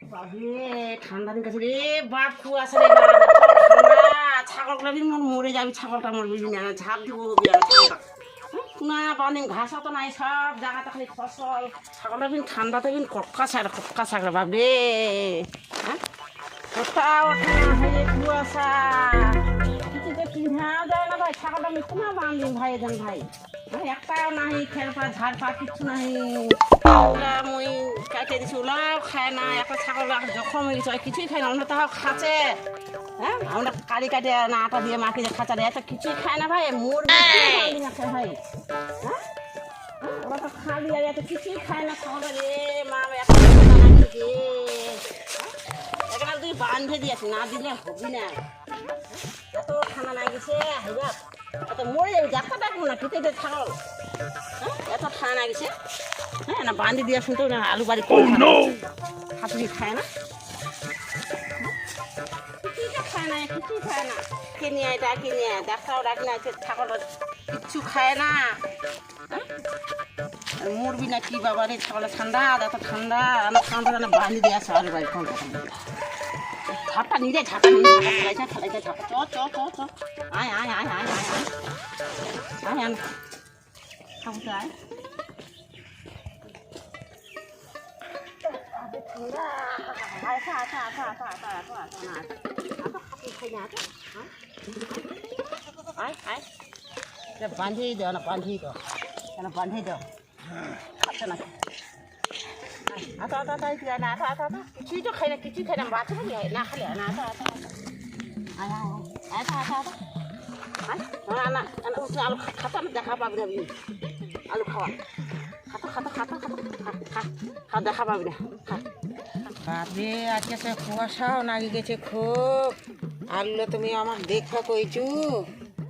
ঠান্ডা দিন কাছে রে বাপ কুয়াশা রে ঠান্ডা ছাগলগুলো মরে যাবি ছাগলটা মরবি না ঝাঁপ দিব না পানি ঘাস তো নাই সব জায়গাটা খালি ফসল ছাগলটা ঠান্ডাতে কক্কা ছাগল বাপ রে হ্যাঁ কোথাও কুয়াশা কিছুতে চিন্তাও দেয় না ভাই ছাগলটা আমি কোনো বান্ধি ভাই দেন ভাই একটাও নাহি খেলপা ঝাড়পা কিচ্ছু নাহি মই কাটে দিছি ওলাও খায় না একটা ছাগল জখম হয়ে গেছে কিছুই খায় না আমরা তাও খাচ্ছে হ্যাঁ আমরা কালি কাটে না আটা দিয়ে মাখি যে খাঁচা দেয় একটা কিছুই খায় না ভাই মরবে ভাই হ্যাঁ ওরা তো খালি আর এত কিছুই খায় না ছাগলটা রে মা এখানে তুই বাঁধে দিয়েছি না দিলে হবি না এত ঠান্ডা লাগেছে হাইবা এত মরে যাবে যাত্রা দেখবো না খেতে দে ছাগল হ্যাঁ এত ঠান্ডা লাগেছে হ্যাঁ না বাঁধে দিয়ে শুনতে না আলু বাড়ি হাতুড়ি খায় না কিছুই খায় না কিছুই খায় না কিনে আয় ডাক্তারও ডাকি না ছাগল কিচ্ছু খায় না মরবি না কি বাবা রে ছাগলের ঠান্ডা এত ঠান্ডা আমার ঠান্ডা বাঁধে দিয়ে আসো আলু বাড়ি ঝাপটা নিয়ে ঝাপটা খেলাইছে ঝাপা চ আয় খাবো আয় বাঁধিয়ে দাও না বাঁধিয়ে দাও কেন বাঁধিয়ে দাও আচ্ছা না কিছুই তো খাই না কিছুই খাই না বাচ্চা না খালি না আলু খাতা দেখা পাবি না আলু খাওয়া খা দেখা পাবি না বাপরে আজকে সে কুয়াশাও নাগি গেছে খুব আলুলা তুমি আমার দেখবা কইছু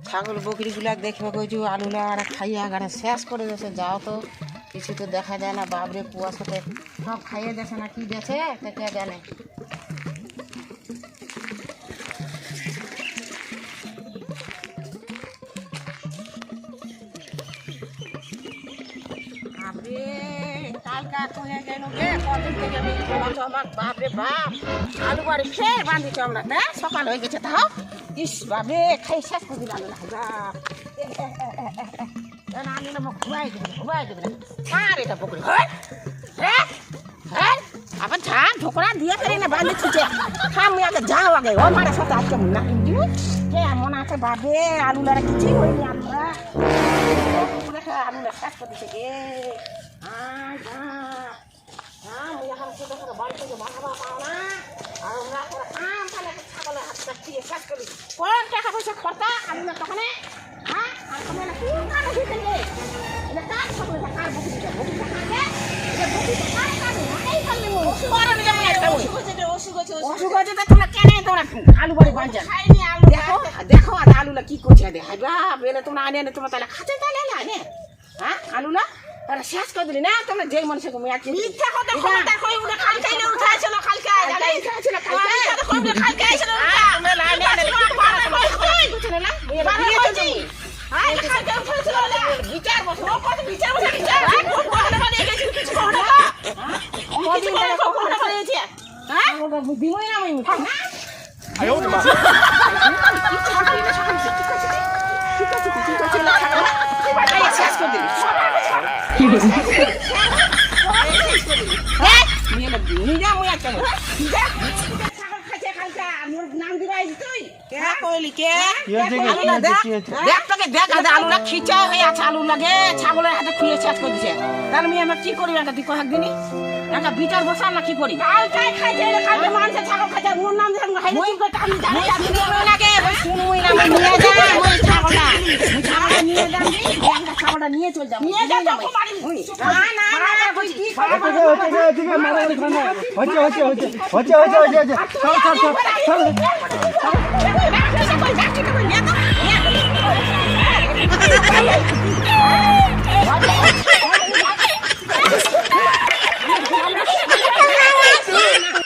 ছাগল বকরিগুলা দেখবা কইছু আলুলা আর খাইয়া গাড়া শেষ করে দিয়েছে যাও তো কিছু তো দেখা যায় না বাপরে কুয়াশাতে সব খাইয়ে দিয়েছে না কি দিয়েছে কে জানে বাপরে বাপ আলু বাড়ি খেয়ে বাঁধিছ আমরা না সকাল হয়ে গেছে তাও ইস বাপরে খাই শেষ করে দিল আলু না ঘুমাই দেবে আর এটা পকড়ি আবার ঝান ঢোকরা দিয়ে ফেলে না বাঁধে ছুটে আমি আগে যাও আগে ও মারা সাথে আজকে না কিন্তু মনে আছে বাপরে আলুলারা কিছুই হয়নি আমরা আলুলা শেষ করে দিচ্ছে গে বাড়ি থেকে বাঁধাবা পাও না আর আমরা কাম তাহলে ছাগলের হাতটা খেয়ে শেষ করি কোন টাকা পয়সা খরচা আলুলা তখন হ্যাঁ আর তুমি কোন কাজ দিতে এটা কাজ সকলে কার বকুটা খাবে এটা বকুটা কার কাজে এই কাজে ওষুধ যেমন একটা অসুখ হচ্ছে তো তোমরা কেন তোমরা আলু বাড়ি বাঁধা খাইনি আলু দেখো আর আলুলা কি করছে দেখাইবা বেলে তোমরা আনে তোমরা তাহলে খাতে তাহলে না হ্যাঁ আলুলা তারা শেষ করে দিলি না তোমরা যেই মানুষকে ঘুমিয়ে আছি মিথ্যা কথা খবরটা কই উড়ে কালকে না উঠাইছিল কালকে উঠাইছিল কালকে আইছিল আমরা না বুঝছ না বারে হইছি আই কালকে উঠাইছিল বিচার বসো কত বিচার বসে বিচার কোন মানে গেছি কিছু কোন না কদিন ধরে কোন না হয়েছে হ্যাঁ দিমই না আমি থাক না আয়ো মা শেষ করে দিলি কি হইছে নিরা মুয়া কেন ছাগল খাইছে কালকা মোর নাম দিবাই তুই কে কইলি কে আলুলা দেখ তোকে দেখ আলুলা খিচা হয়ে আছে আলু লাগে ছাগলের হাতে খুইয়ে শেষ করে দিছে তার আমি আমরা কি করি একটা দিকো একদিনই একটা বিচার বসাম না কি করি কালকে খাইছে কালকে মানুষে ছাগল খাইছে মোর নাম দিয়ে খাইছে মই কই আমি জানি আমি লাগে শুনুই না নিয়ে যা মই ছাগলটা নিয়ে যাম একটা ছাগলটা নিয়ে চল যাম নিয়ে যা তো বাড়ি না না কই কি হচ্ছে মারা খানা হচ্ছে